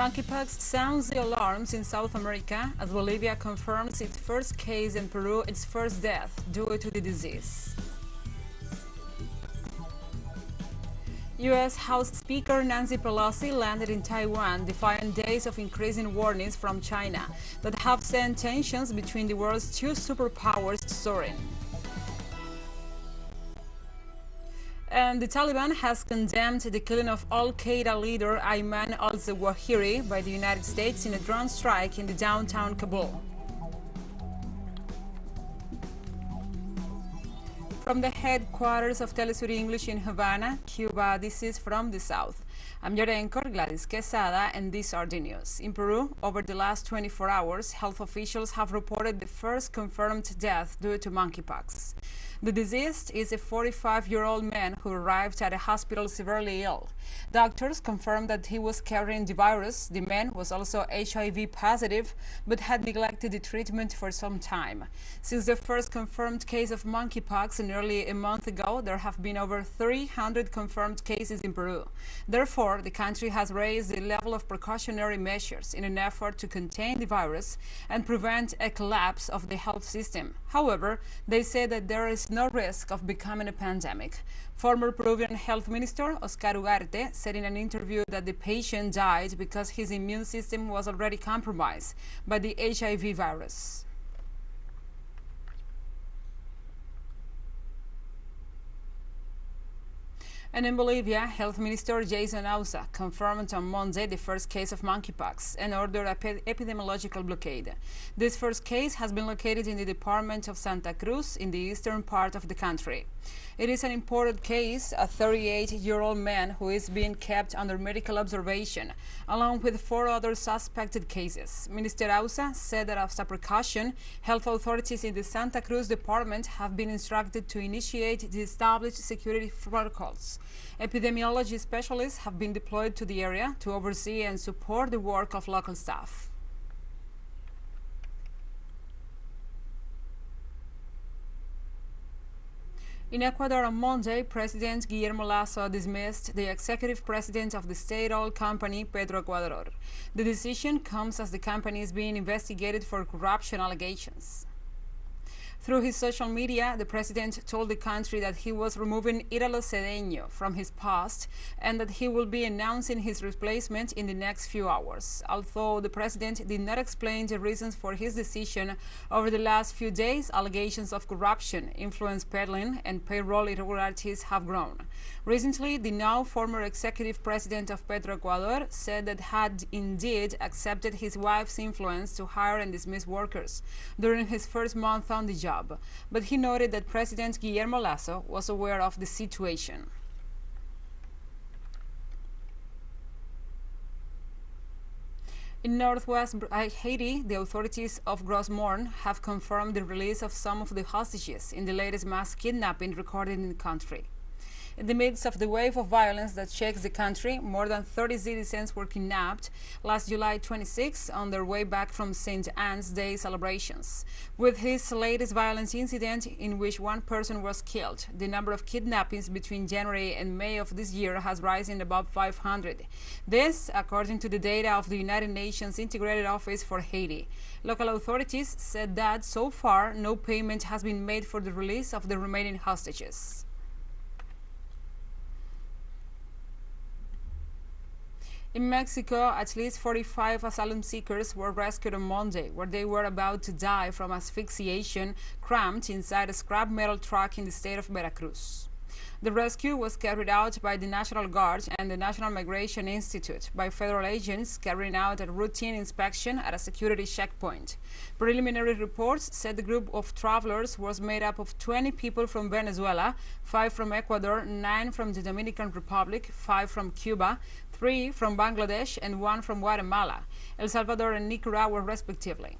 Monkeypox sounds the alarms in South America as Bolivia confirms its first case and Peru its first death due to the disease. U.S. House Speaker Nancy Pelosi landed in Taiwan, defying days of increasing warnings from China that have sent tensions between the world's two superpowers soaring. And the Taliban has condemned the killing of Al-Qaeda leader Ayman Al-Zawahiri by the United States in a drone strike in the downtown Kabul. From the headquarters of TeleSUR English in Havana, Cuba, this is From the South. I'm your anchor, Gladys Quesada, and these are the news. In Peru, over the last 24 hours, health officials have reported the first confirmed death due to monkeypox. The deceased is a 45-year-old man who arrived at a hospital severely ill. Doctors confirmed that he was carrying the virus. The man was also HIV positive, but had neglected the treatment for some time. Since the first confirmed case of monkeypox nearly a month ago, there have been over 300 confirmed cases in Peru. Therefore, the country has raised the level of precautionary measures in an effort to contain the virus and prevent a collapse of the health system. However, they say that there is no risk of becoming a pandemic. Former Peruvian Health Minister Oscar Ugarte said in an interview that the patient died because his immune system was already compromised by the HIV virus. And in Bolivia, Health Minister Jason Ausa confirmed on Monday the first case of monkeypox and ordered an epidemiological blockade. This first case has been located in the department of Santa Cruz in the eastern part of the country. It is an imported case, a 38-year-old man who is being kept under medical observation, along with 4 other suspected cases. Minister Ausa said that as a precaution, health authorities in the Santa Cruz department have been instructed to initiate the established security protocols. Epidemiology specialists have been deployed to the area to oversee and support the work of local staff. In Ecuador on Monday, President Guillermo Lasso dismissed the executive president of the state-owned company Petroecuador. The decision comes as the company is being investigated for corruption allegations. Through his social media, the president told the country that he was removing Ítalo Cedeño from his post and that he will be announcing his replacement in the next few hours. Although the president did not explain the reasons for his decision, over the last few days, allegations of corruption, influence peddling, and payroll irregularities have grown. Recently, the now former executive president of Petroecuador said that had indeed accepted his wife's influence to hire and dismiss workers during his first month on the job. But he noted that President Guillermo Lasso was aware of the situation. In northwest Haiti, the authorities of Gros Morne have confirmed the release of some of the hostages in the latest mass kidnapping recorded in the country. In the midst of the wave of violence that shakes the country, more than 30 citizens were kidnapped last July 26 on their way back from St. Anne's Day celebrations. With this latest violence incident in which one person was killed, the number of kidnappings between January and May of this year has risen above 500. This, according to the data of the United Nations Integrated Office for Haiti. Local authorities said that so far no payment has been made for the release of the remaining hostages. In Mexico, at least 45 asylum seekers were rescued on Monday, where they were about to die from asphyxiation cramped inside a scrap metal truck in the state of Veracruz. The rescue was carried out by the National Guard and the National Migration Institute by federal agents carrying out a routine inspection at a security checkpoint. Preliminary reports said the group of travelers was made up of 20 people from Venezuela, 5 from Ecuador, 9 from the Dominican Republic, 5 from Cuba, 3 from Bangladesh, and 1 from Guatemala, El Salvador, and Nicaragua, respectively.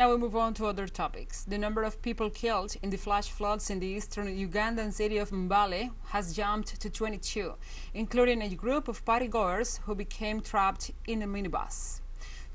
Now we move on to other topics. The number of people killed in the flash floods in the eastern Ugandan city of Mbale has jumped to 22, including a group of partygoers who became trapped in a minibus.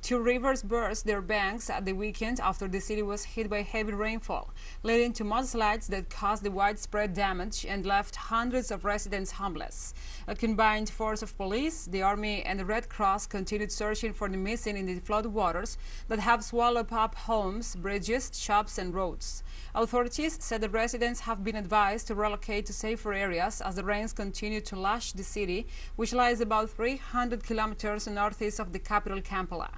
Two rivers burst their banks at the weekend after the city was hit by heavy rainfall, leading to mudslides that caused the widespread damage and left hundreds of residents homeless. A combined force of police, the army, and the Red Cross continued searching for the missing in the flood waters that have swallowed up homes, bridges, shops, and roads. Authorities said the residents have been advised to relocate to safer areas as the rains continue to lash the city, which lies about 300 kilometers northeast of the capital, Kampala.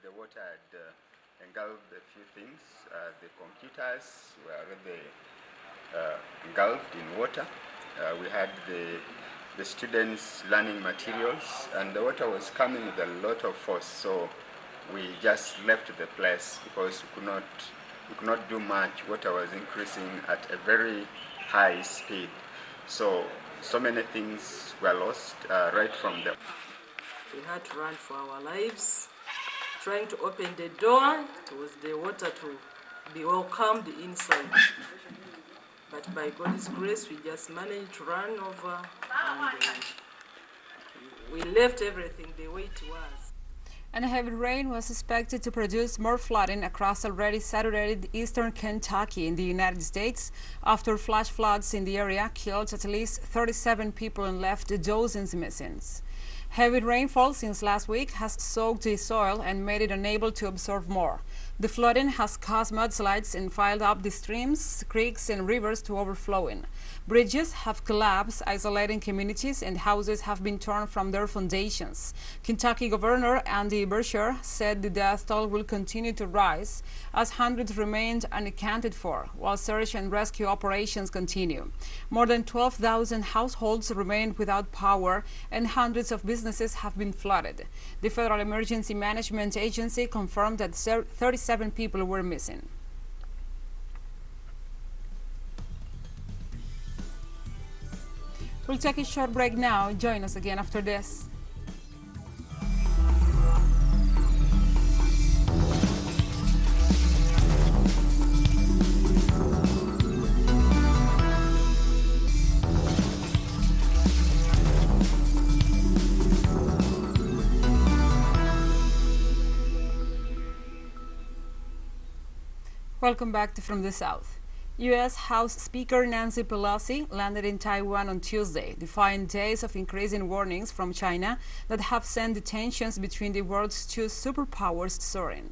The water had engulfed a few things. The computers were already engulfed in water. We had the students' learning materials, and the water was coming with a lot of force. So we just left the place because we could not do much. Water was increasing at a very high speed. So many things were lost right from there. We had to run for our lives, trying to open the door. It was the water to be welcomed inside. But by God's grace, we just managed to run over, and we left everything the way it was. And heavy rain was expected to produce more flooding across already saturated eastern Kentucky in the United States after flash floods in the area killed at least 37 people and left dozens missing. Heavy rainfall since last week has soaked the soil and made it unable to absorb more. The flooding has caused mudslides and filled up the streams, creeks, and rivers to overflowing. Bridges have collapsed, isolating communities, and houses have been torn from their foundations. Kentucky Governor Andy Beshear said the death toll will continue to rise as hundreds remained unaccounted for, while search and rescue operations continue. More than 12,000 households remain without power, and hundreds of businesses have been flooded. The Federal Emergency Management Agency confirmed that 37 people were missing. We'll take a short break now. Join us again after this. Welcome back to From the South. U.S. House Speaker Nancy Pelosi landed in Taiwan on Tuesday, defying days of increasing warnings from China that have sent the tensions between the world's two superpowers soaring.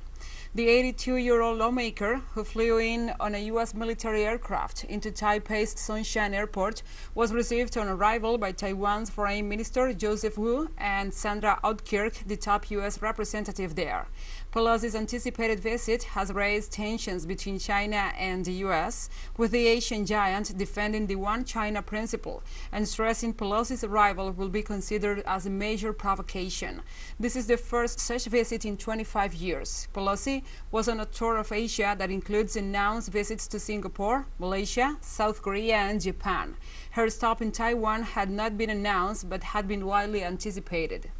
The 82-year-old lawmaker, who flew in on a U.S. military aircraft into Taipei's Songshan Airport, was received on arrival by Taiwan's Foreign Minister Joseph Wu and Sandra Outkirk, the top U.S. representative there. Pelosi's anticipated visit has raised tensions between China and the U.S., with the Asian giant defending the One China principle and stressing Pelosi's arrival will be considered as a major provocation. This is the first such visit in 25 years. Pelosi was on a tour of Asia that includes announced visits to Singapore, Malaysia, South Korea, and Japan. Her stop in Taiwan had not been announced but had been widely anticipated.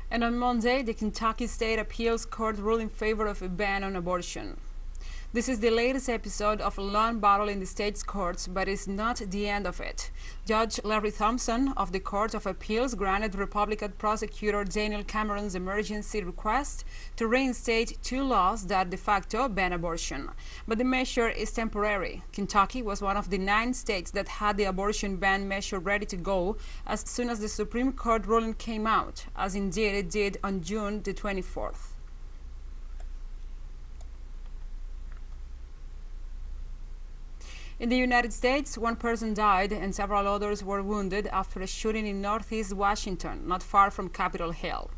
And on Monday, the Kentucky State Appeals Court ruled in favor of a ban on abortion. This is the latest episode of a long battle in the state's courts, but it's not the end of it. Judge Larry Thompson of the Court of Appeals granted Republican prosecutor Daniel Cameron's emergency request to reinstate two laws that de facto ban abortion. But the measure is temporary. Kentucky was one of the 9 states that had the abortion ban measure ready to go as soon as the Supreme Court ruling came out, as indeed it did on June the 24th. In the United States, 1 person died and several others were wounded after a shooting in northeast Washington, not far from Capitol Hill.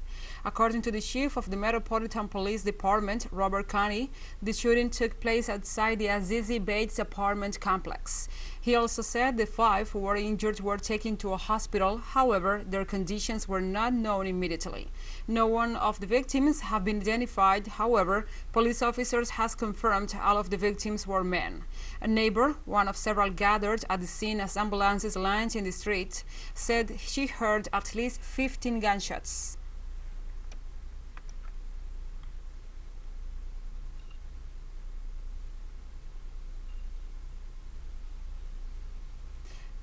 According to the chief of the Metropolitan Police Department, Robert Connie, the shooting took place outside the Azizi Bates apartment complex. He also said the 5 who were injured were taken to a hospital. However, their conditions were not known immediately. No one of the victims have been identified. However, police officers has confirmed all of the victims were men. A neighbor, one of several gathered at the scene as ambulances lined in the street, said she heard at least 15 gunshots.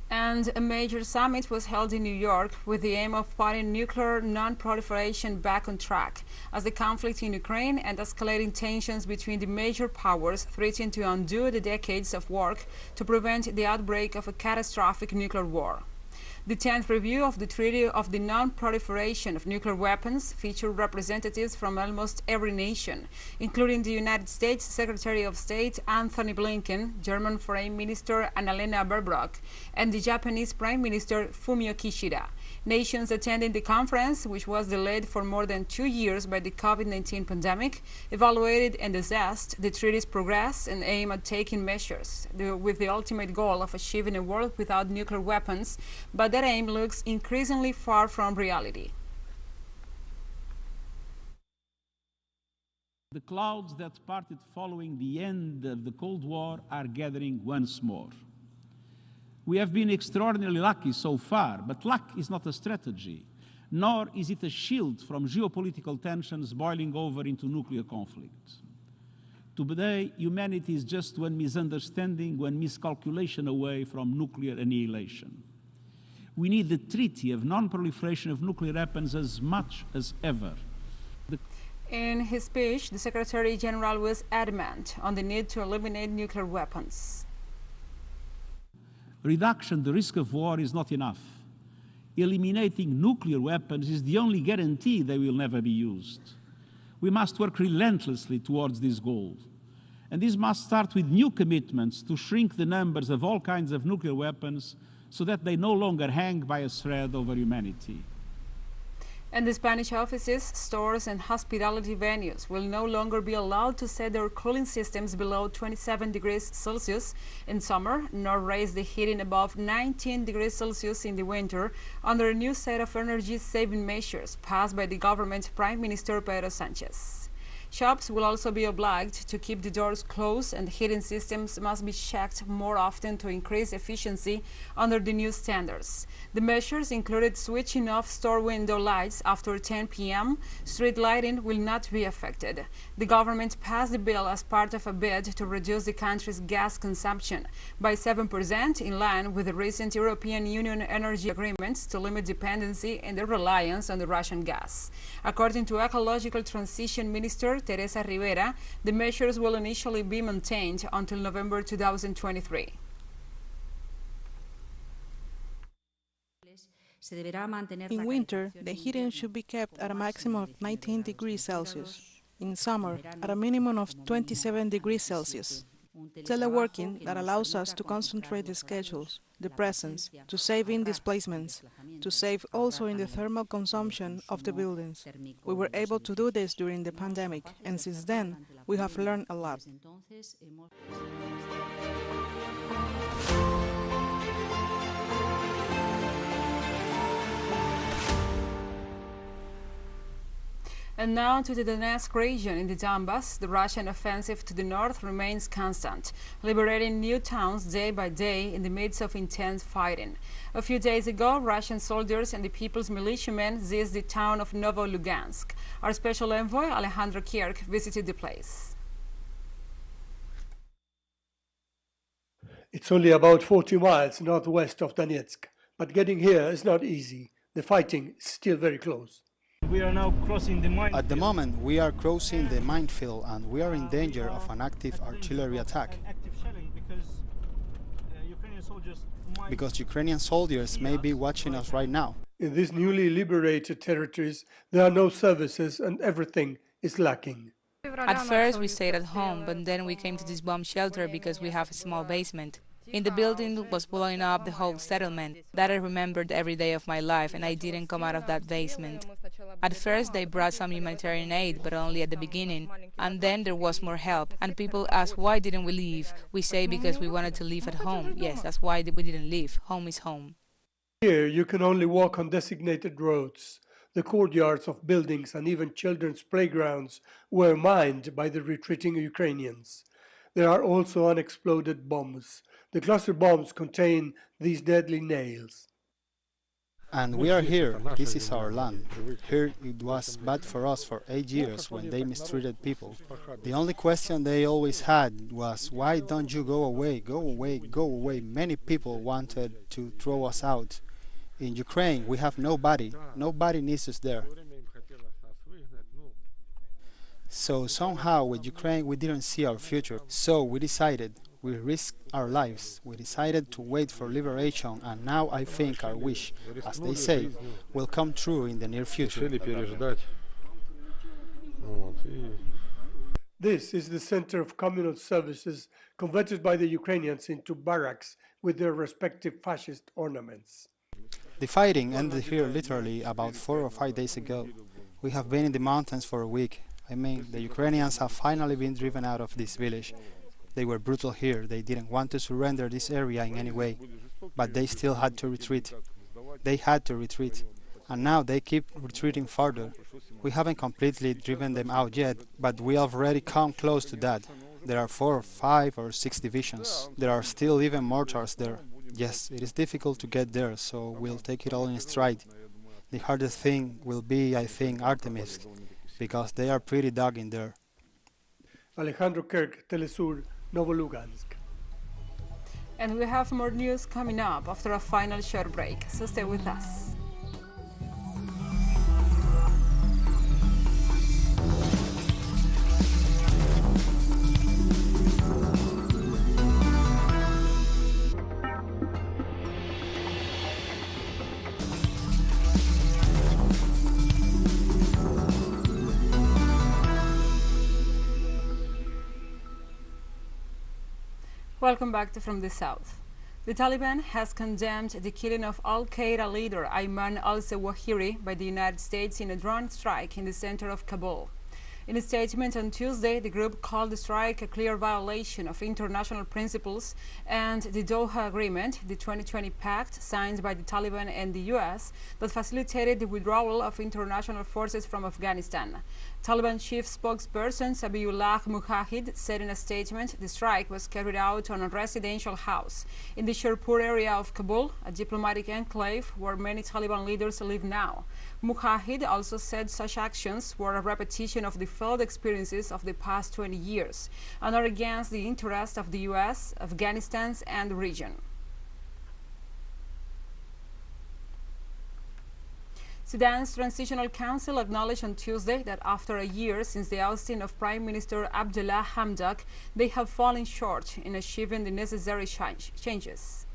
And a major summit was held in New York with the aim of putting nuclear non-proliferation back on track, as the conflict in Ukraine and escalating tensions between the major powers threaten to undo the decades of work to prevent the outbreak of a catastrophic nuclear war. The 10th review of the Treaty of the Non-Proliferation of Nuclear Weapons featured representatives from almost every nation, including the United States Secretary of State Anthony Blinken, German Foreign Minister Annalena Baerbock, and the Japanese Prime Minister Fumio Kishida. Nations attending the conference, which was delayed for more than 2 years by the COVID-19 pandemic, evaluated and assessed the treaty's progress and aim at taking measures with the ultimate goal of achieving a world without nuclear weapons, but that aim looks increasingly far from reality. The clouds that parted following the end of the Cold War are gathering once more. We have been extraordinarily lucky so far, but luck is not a strategy, nor is it a shield from geopolitical tensions boiling over into nuclear conflict. Today, humanity is just one misunderstanding, one miscalculation away from nuclear annihilation. We need the Treaty of Non-Proliferation of Nuclear Weapons as much as ever. In his speech, the Secretary General was adamant on the need to eliminate nuclear weapons. Reduction the risk of war is not enough. Eliminating nuclear weapons is the only guarantee they will never be used. We must work relentlessly towards this goal. And this must start with new commitments to shrink the numbers of all kinds of nuclear weapons so that they no longer hang by a thread over humanity. And the Spanish offices, stores and hospitality venues will no longer be allowed to set their cooling systems below 27 degrees Celsius in summer, nor raise the heating above 19 degrees Celsius in the winter, under a new set of energy-saving measures passed by the government Prime Minister Pedro Sánchez. Shops will also be obliged to keep the doors closed, and heating systems must be checked more often to increase efficiency under the new standards. The measures included switching off store window lights after 10 p.m. Street lighting will not be affected. The government passed the bill as part of a bid to reduce the country's gas consumption by 7%, in line with the recent European Union energy agreements to limit dependency and the reliance on the Russian gas. According to Ecological Transition Minister Teresa Rivera, the measures will initially be maintained until November 2023. In winter, the heating should be kept at a maximum of 19 degrees Celsius. In summer, at a minimum of 27 degrees Celsius. Teleworking that allows us to concentrate the schedules, the presence, to save in displacements, to save also in the thermal consumption of the buildings. We were able to do this during the pandemic, and since then, we have learned a lot. And now to the Donetsk region in the Donbass. The Russian offensive to the north remains constant, liberating new towns day by day in the midst of intense fighting. A few days ago, Russian soldiers and the People's Militiamen seized the town of Novo-Lugansk. Our special envoy, Alejandro Kierk, visited the place. It's only about 40 miles northwest of Donetsk, but getting here is not easy. The fighting is still very close. We are now crossing the minefield. At the moment, we are crossing the minefield and we are in danger of an active artillery attack. Because Ukrainian soldiers may be watching us right now. In these newly liberated territories, there are no services and everything is lacking. At first, we stayed at home, but then we came to this bomb shelter because we have a small basement. In the building was blowing up the whole settlement. That I remembered every day of my life, and I didn't come out of that basement. At first, they brought some humanitarian aid, but only at the beginning. And then there was more help. And people ask, why didn't we leave? We say because we wanted to live at home. Yes, that's why we didn't leave. Home is home. Here, you can only walk on designated roads. The courtyards of buildings and even children's playgrounds were mined by the retreating Ukrainians. There are also unexploded bombs. The cluster bombs contain these deadly nails. And we are here. This is our land. Here it was bad for us for 8 years when they mistreated people. The only question they always had was, why don't you go away, go away, go away? Many people wanted to throw us out. In Ukraine, we have nobody. Nobody needs us there. So somehow with Ukraine, we didn't see our future. So we decided, we risked our lives. We decided to wait for liberation, and now I think our wish, as they say, will come true in the near future. This is the center of communal services converted by the Ukrainians into barracks with their respective fascist ornaments. The fighting ended here literally about 4 or 5 days ago. We have been in the mountains for a week. I mean, the Ukrainians have finally been driven out of this village. They were brutal here. They didn't want to surrender this area in any way, but they still had to retreat. They had to retreat, and now they keep retreating further. We haven't completely driven them out yet, but we have already come close to that. There are 4 or 5 or 6 divisions. There are still even mortars there. Yes, it is difficult to get there, so we'll take it all in stride. The hardest thing will be, I think, Artemis, because they are pretty dug in there. Alejandro Kirk, TeleSUR, Novolugansk. And we have more news coming up after a final short break, so stay with us. Welcome back to From the South. The Taliban has condemned the killing of Al-Qaeda leader Ayman Al-Zawahiri by the United States in a drone strike in the center of Kabul. In a statement on Tuesday, the group called the strike a clear violation of international principles and the Doha Agreement, the 2020 pact signed by the Taliban and the U.S. that facilitated the withdrawal of international forces from Afghanistan. Taliban chief spokesperson Zabiullah Mujahid said in a statement the strike was carried out on a residential house in the Sherpur area of Kabul, a diplomatic enclave where many Taliban leaders live now. Mujahid also said such actions were a repetition of the failed experiences of the past 20 years and are against the interests of the U.S., Afghanistan, and the region. Sudan's Transitional Council acknowledged on Tuesday that after a year since the ousting of Prime Minister Abdullah Hamdok, they have fallen short in achieving the necessary changes.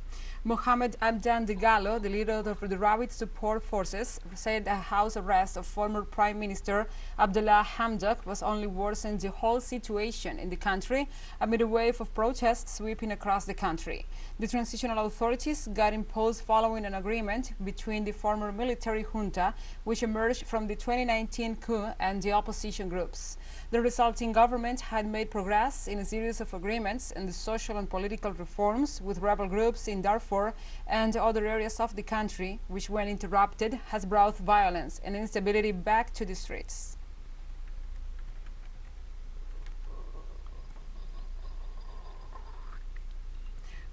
Mohamed Abdan Dagalo, the leader of the Rapid Support Forces, said the house arrest of former Prime Minister Abdullah Hamdok was only worsened the whole situation in the country amid a wave of protests sweeping across the country. The transitional authorities got imposed following an agreement between the former military junta, which emerged from the 2019 coup, and the opposition groups. The resulting government had made progress in a series of agreements and the social and political reforms with rebel groups in Darfur and other areas of the country, which, when interrupted, has brought violence and instability back to the streets.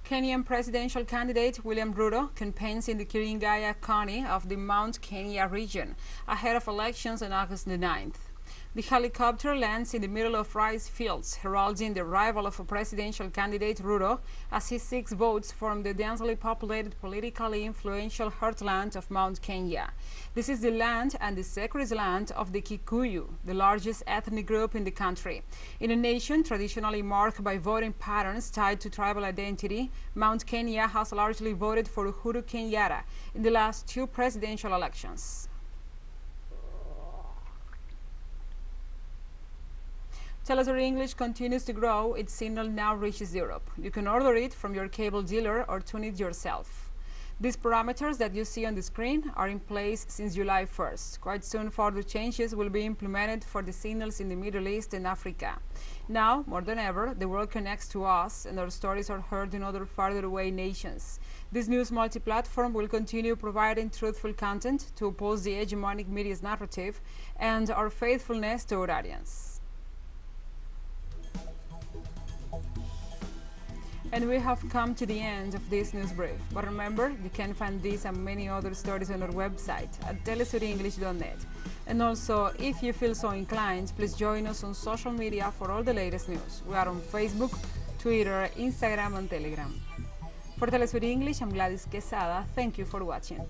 Kenyan presidential candidate William Ruto campaigns in the Kirinyaga County of the Mount Kenya region ahead of elections on August the 9th. The helicopter lands in the middle of rice fields, heralding the arrival of a presidential candidate Ruto as he seeks votes from the densely populated, politically influential heartland of Mount Kenya. This is the land and the sacred land of the Kikuyu, the largest ethnic group in the country. In a nation traditionally marked by voting patterns tied to tribal identity, Mount Kenya has largely voted for Uhuru Kenyatta in the last 2 presidential elections. TeleSUR English continues to grow. Its signal now reaches Europe. You can order it from your cable dealer or tune it yourself. These parameters that you see on the screen are in place since July 1st. Quite soon, further changes will be implemented for the signals in the Middle East and Africa. Now, more than ever, the world connects to us and our stories are heard in other farther away nations. This news multi-platform will continue providing truthful content to oppose the hegemonic media's narrative and our faithfulness to our audience. And we have come to the end of this news brief. But remember, you can find these and many other stories on our website at telesurenglish.net. And also, if you feel so inclined, please join us on social media for all the latest news. We are on Facebook, Twitter, Instagram, and Telegram. For Telesur English, I'm Gladys Quesada. Thank you for watching.